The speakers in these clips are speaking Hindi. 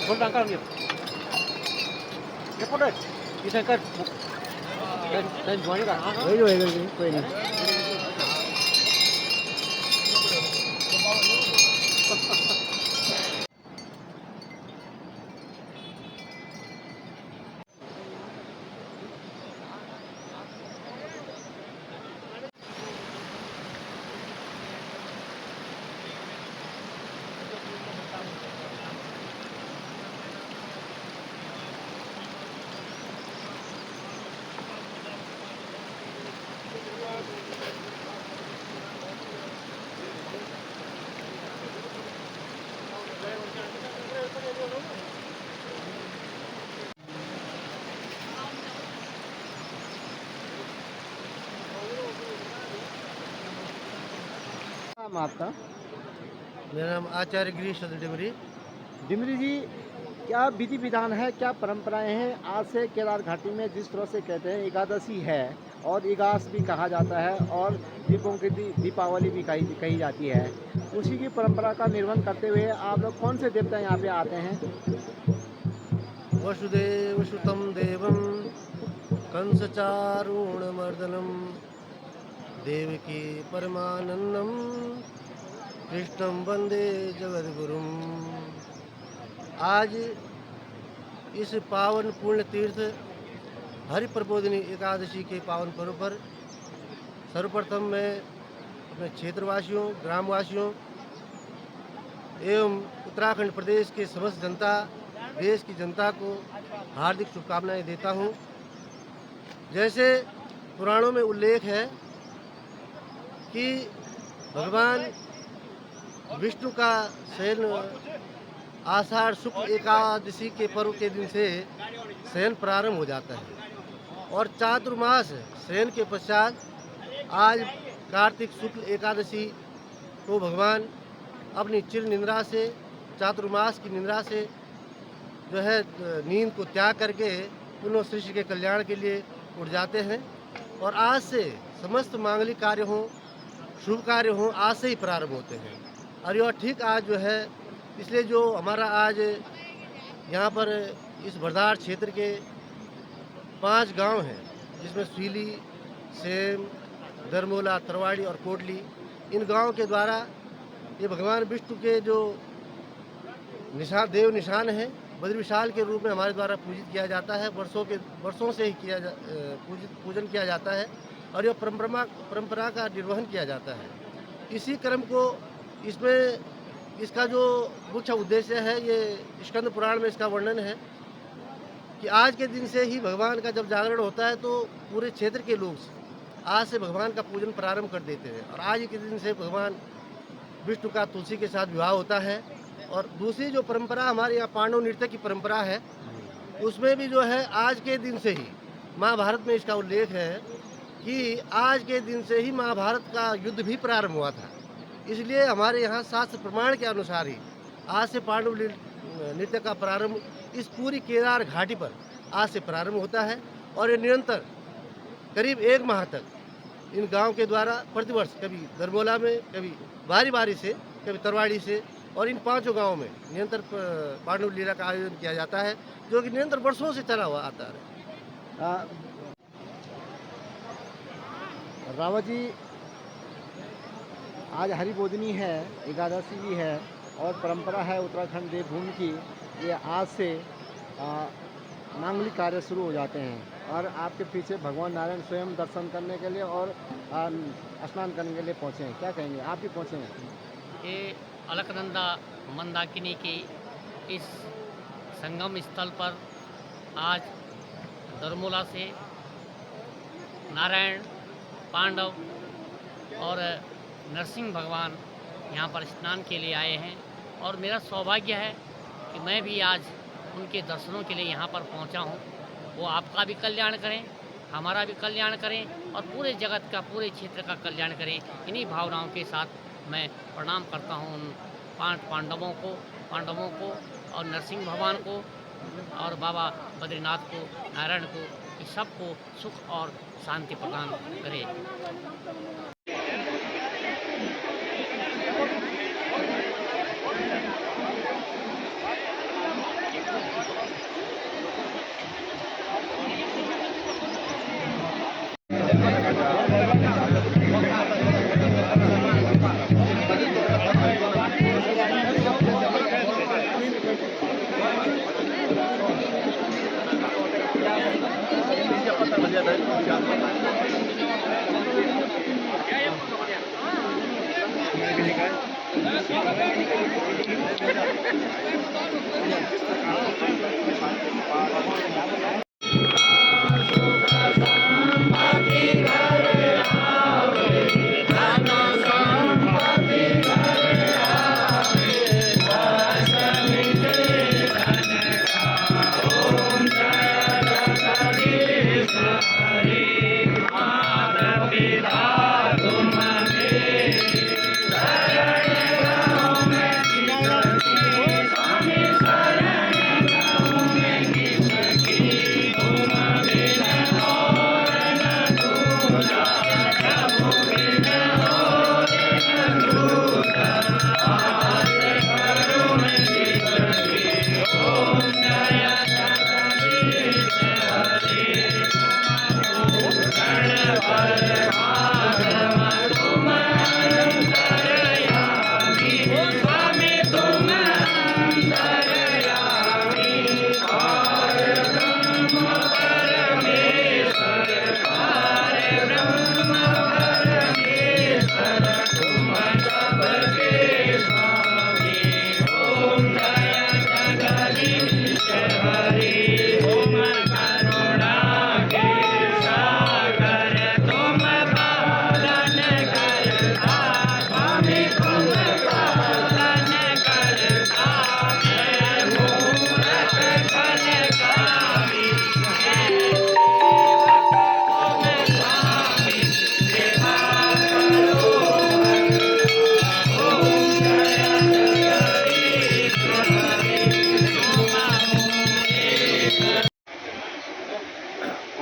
손 잠깐 예쁜데 이제까지 난 좋아하니까 वही होएगा जी, कोई नहीं। नाम आपका? मेरा नाम आचार्य गिरीश चंद्र डिमरी। डिमरी जी, क्या विधि विधान है, क्या परंपराएं हैं? आज से केदार घाटी में जिस तरह से कहते हैं एकादशी है और एकादश भी कहा जाता है और दीपों की दीपावली भी कही जाती है, उसी की परंपरा का निर्वहन करते हुए आप लोग कौन से देवता यहाँ पे आते हैं? वसुदेव सुतं देवं कंसचारूणमर्दनं देवकी परमानंदं कृष्णं वंदे जगद्गुरुम। आज इस पावन पुण्य तीर्थ हरि प्रबोधिनी एकादशी के पावन पर्व पर सर्वप्रथम मैं अपने क्षेत्रवासियों, ग्रामवासियों एवं उत्तराखंड प्रदेश के समस्त जनता, देश की जनता को हार्दिक शुभकामनाएं देता हूं। जैसे पुराणों में उल्लेख है कि भगवान विष्णु का शयन आषाढ़ शुक्ल एकादशी के पर्व के दिन से शयन प्रारंभ हो जाता है और चातुर्मास शयन के पश्चात आज कार्तिक शुक्ल एकादशी को भगवान अपनी चिर निद्रा से, चातुर्मास की निद्रा से जो है नींद को त्याग करके पुनः सृष्टि के कल्याण के लिए उठ जाते हैं। और आज से समस्त मांगलिक कार्य हों, शुभ कार्य हों, आज से ही प्रारंभ होते हैं। और यह ठीक आज जो है, इसलिए जो हमारा आज यहाँ पर इस बरदार क्षेत्र के 5 गांव हैं, जिसमें सीली, सेम, दरमोला, तरवाड़ी और कोटली, इन गांवों के द्वारा ये भगवान विष्णु के जो निशान, देव निशान है, बद्र विशाल के रूप में हमारे द्वारा पूजित किया जाता है। वर्षों से ही पूजन किया जाता है और यह परंपरा का निर्वहन किया जाता है। इसी क्रम को इसमें इसका जो मुख्य उद्देश्य है, ये स्कंद पुराण में इसका वर्णन है कि आज के दिन से ही भगवान का जब जागरण होता है तो पूरे क्षेत्र के लोग आज से भगवान का पूजन प्रारंभ कर देते हैं। और आज के दिन से भगवान विष्णु का तुलसी के साथ विवाह होता है। और दूसरी जो परंपरा हमारे यहाँ पांडव नृत्य की परंपरा है, उसमें भी जो है आज के दिन से ही, महाभारत में इसका उल्लेख है कि आज के दिन से ही महाभारत का युद्ध भी प्रारंभ हुआ था। इसलिए हमारे यहाँ शास्त्र प्रमाण के अनुसार ही आज से पांडव नृत्य का प्रारंभ इस पूरी केदार घाटी पर आज से प्रारंभ होता है और ये निरंतर करीब 1 माह तक इन गांव के द्वारा प्रतिवर्ष, कभी दरमोला में, कभी बारी बारी से, कभी तरवाड़ी से, और इन 5 गांवों में निरंतर पांडव लीला का आयोजन किया जाता है, जो कि निरंतर वर्षों से चला हुआ आता है। रावत जी, आज हरिबोधिनी है, एकादशी भी है और परंपरा है उत्तराखंड देवभूमि की, ये आज से मांगलिक कार्य शुरू हो जाते हैं और आपके पीछे भगवान नारायण स्वयं दर्शन करने के लिए और स्नान करने के लिए पहुँचे हैं। क्या कहेंगे, आप भी पहुँचे हैं? ये अलकनंदा मंदाकिनी की इस संगम स्थल पर आज दरमोला से नारायण, पांडव और नरसिंह भगवान यहाँ पर स्नान के लिए आए हैं और मेरा सौभाग्य है कि मैं भी आज उनके दर्शनों के लिए यहाँ पर पहुँचा हूँ। वो आपका भी कल्याण करें, हमारा भी कल्याण करें और पूरे जगत का, पूरे क्षेत्र का कल्याण करें। इन्हीं भावनाओं के साथ मैं प्रणाम करता हूँ उन 5 पांडवों को और नरसिंह भगवान को और बाबा बद्रीनाथ को, नारायण को, कि सबको सुख और शांति प्रदान करे।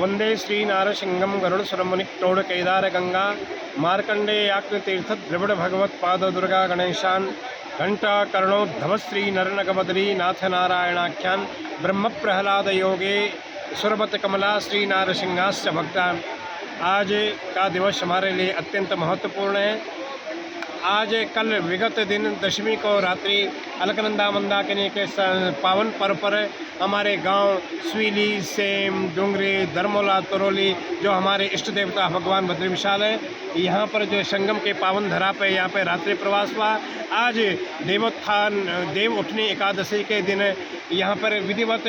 वंदे श्री नारसिंहम गरुड़ सुरमुनि टोड़ केदार गंगा मार्कंडेयाग्नि तीर्थ द्रविड़ भगवत पाद दुर्गा गणेशान घंटा कर्णोद्धव श्री नरनगबदरी नाथ नारायणाख्यान ब्रह्म प्रहलाद योगे सुरबत कमला श्री नारसिंहास्य भक्ता। आज का दिवस हमारे लिए अत्यंत महत्वपूर्ण है। आज कल विगत दिन दशमी को रात्रि अलकनंदा मंदाकिनी के पावन पर्व पर हमारे गांव स्वीली, सेम, डूंगरी, धर्मोला, तरोली जो हमारे इष्ट देवता भगवान बद्री विशाल है, यहाँ पर जो संगम के पावन धरा पे यहाँ पे रात्रि प्रवास हुआ। आज देवोत्थान देव उठनी एकादशी के दिन यहाँ पर विधिवत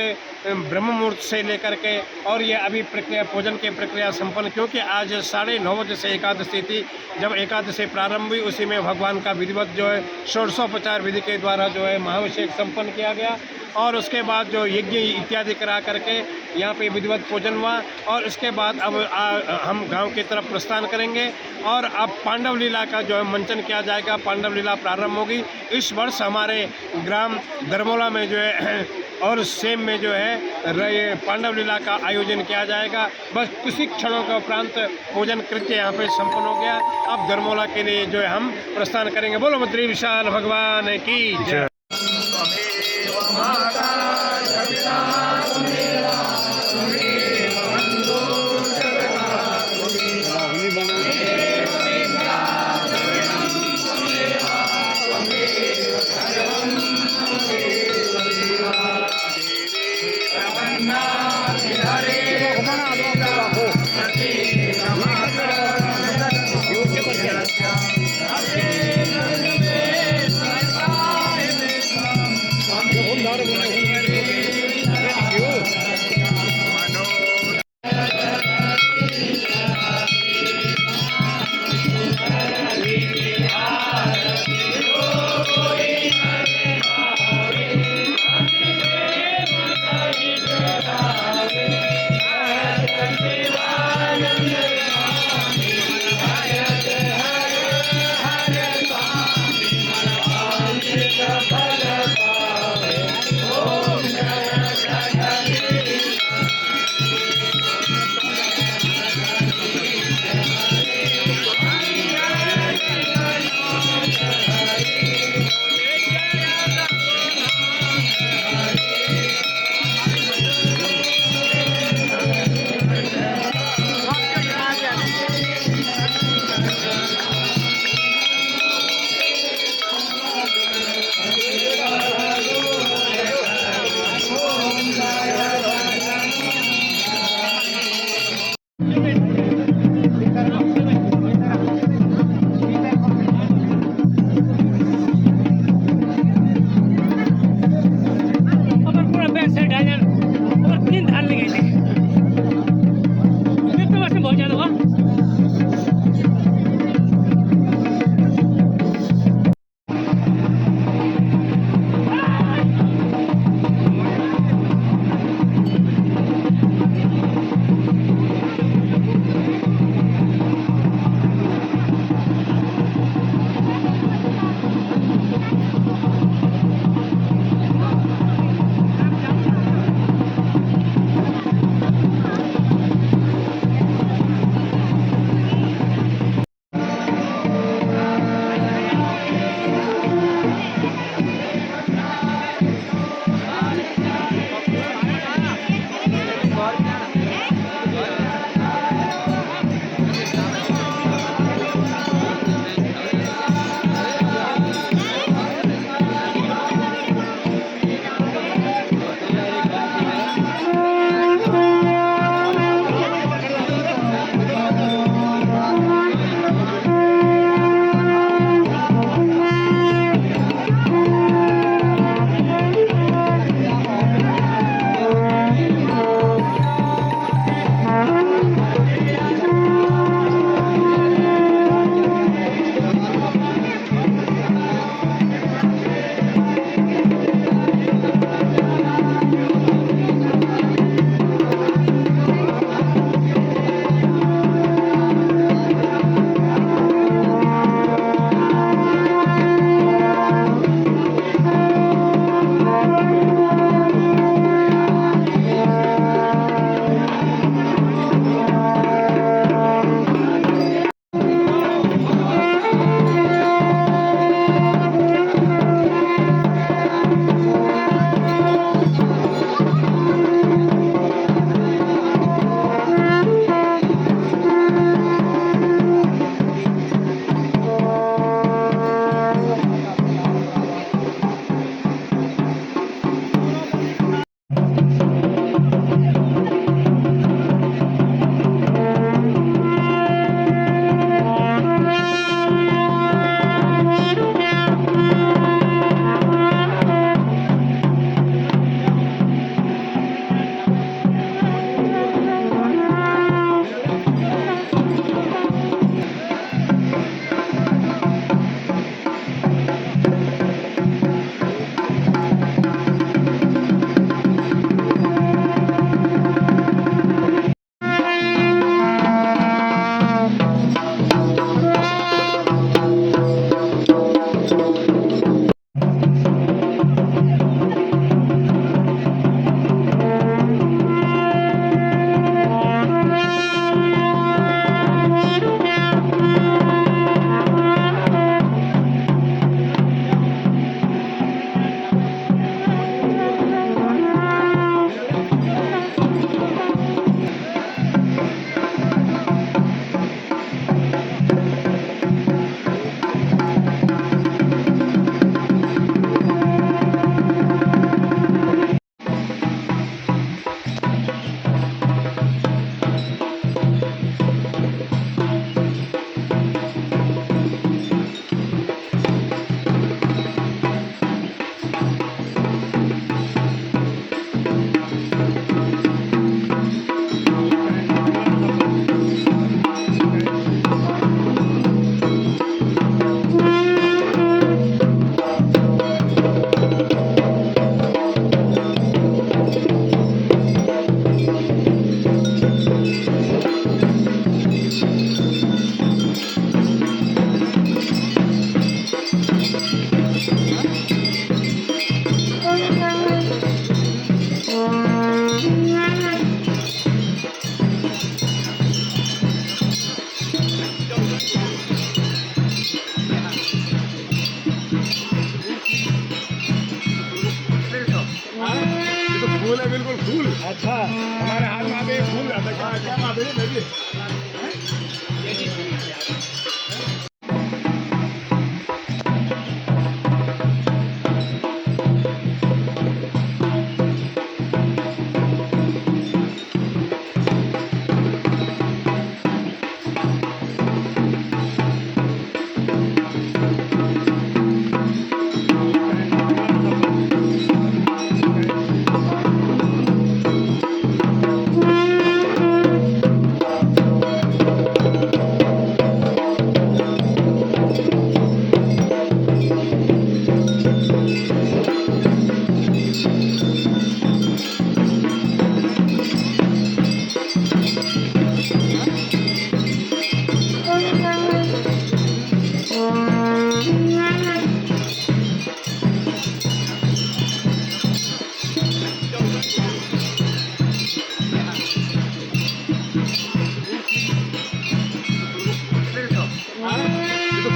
ब्रह्म मुहूर्त से लेकर के और ये अभी प्रक्रिया पूजन की प्रक्रिया संपन्न, क्योंकि आज 9:30 बजे से एकादशी थी। जब एकादशी प्रारंभ हुई उसी में भगवान का विधिवत जो है षोडशोपचार विधि के द्वारा जो है महाभिषेक संपन्न किया गया और उसके बाद जो यज्ञ इत्यादि करा करके यहाँ पे विधिवत पूजन हुआ। और उसके बाद अब हम गांव की तरफ प्रस्थान करेंगे और अब पांडव लीला का जो है मंचन किया जाएगा। पांडव लीला प्रारंभ होगी। इस वर्ष हमारे ग्राम धर्मोला में जो है और सेम में जो है पांडव लीला का आयोजन किया जाएगा। बस कुछ ही क्षणों के उपरांत पूजन कृत्य यहाँ पे संपन्न हो गया। अब धर्मोला के लिए जो है हम प्रस्थान करेंगे। बोलो बद्री विशाल भगवान की जय।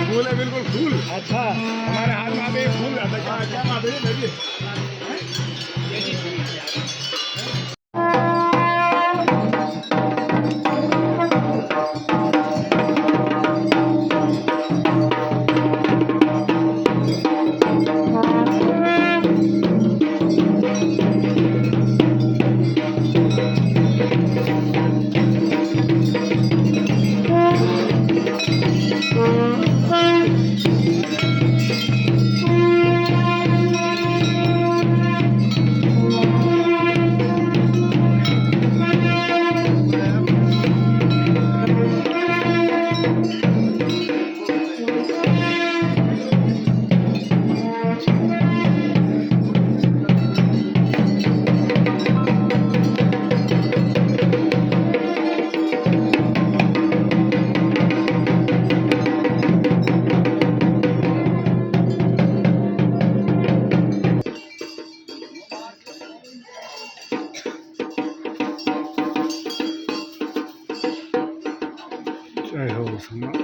फूल है, बिल्कुल फूल। अच्छा, हमारे हाथ में आते फूल रहता है। क्या बात है ये? जय हो सम्राट।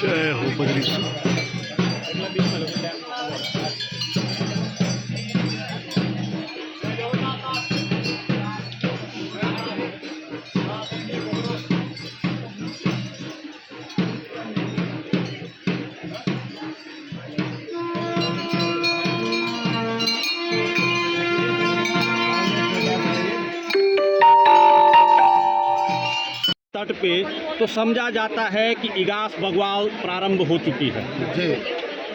जय हो बद्री। तट पे तो समझा जाता है कि इगास बगवाल प्रारंभ हो चुकी है। जी।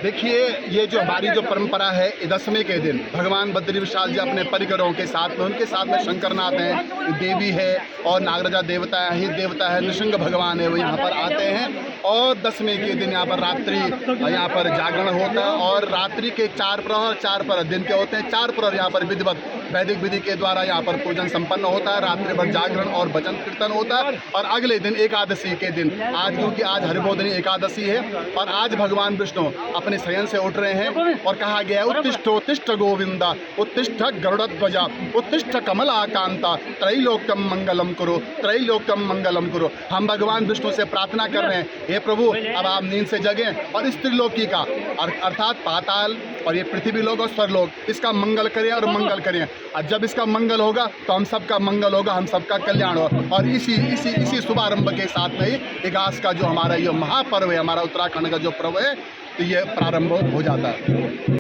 देखिए, ये जो हमारी जो परंपरा है, ये दसवें के दिन भगवान बद्री विशाल जी अपने परिकरों के साथ में, उनके साथ में शंकरनाथ हैं, देवी है और नागराजा देवता है, हित देवता है, नृसिंह भगवान है, वो यहाँ पर आते हैं। और दसवें के दिन यहाँ पर रात्रि यहाँ पर जागरण होता है और रात्रि के 4 प्रहर दिन के होते हैं। 4 प्रहर यहाँ पर विधिवत वैदिक विधि के द्वारा यहाँ पर पूजन संपन्न होता है। रात्रि भर जागरण और भजन कीर्तन होता है। और अगले दिन एकादशी के दिन, आज क्योंकि आज हरिबोधिनी एकादशी है और आज भगवान विष्णु अपने शयन से उठ रहे हैं और कहा गया है, उत्तिष्ठ गोविंदा, उत्तिष्ठ गरुड़ध्वजा, उत्तिष्ठ कमलाकांता, त्रैलोक्यम मंगलम कुरु, त्रैलोक्यम मंगलम कुरु। हम भगवान विष्णु से प्रार्थना कर रहे हैं, हे प्रभु, अब आप नींद से जगें और इस त्रिलोकी का अर्थात पाताल और ये पृथ्वी लोक और स्वर्लोक, इसका मंगल करें और मंगल करें। और जब इसका मंगल होगा तो हम सबका मंगल होगा, हम सबका कल्याण होगा। और इसी शुभारंभ के साथ में ही इगास का जो हमारा ये महापर्व है, हमारा उत्तराखंड का जो पर्व है, तो ये प्रारंभ हो जाता है।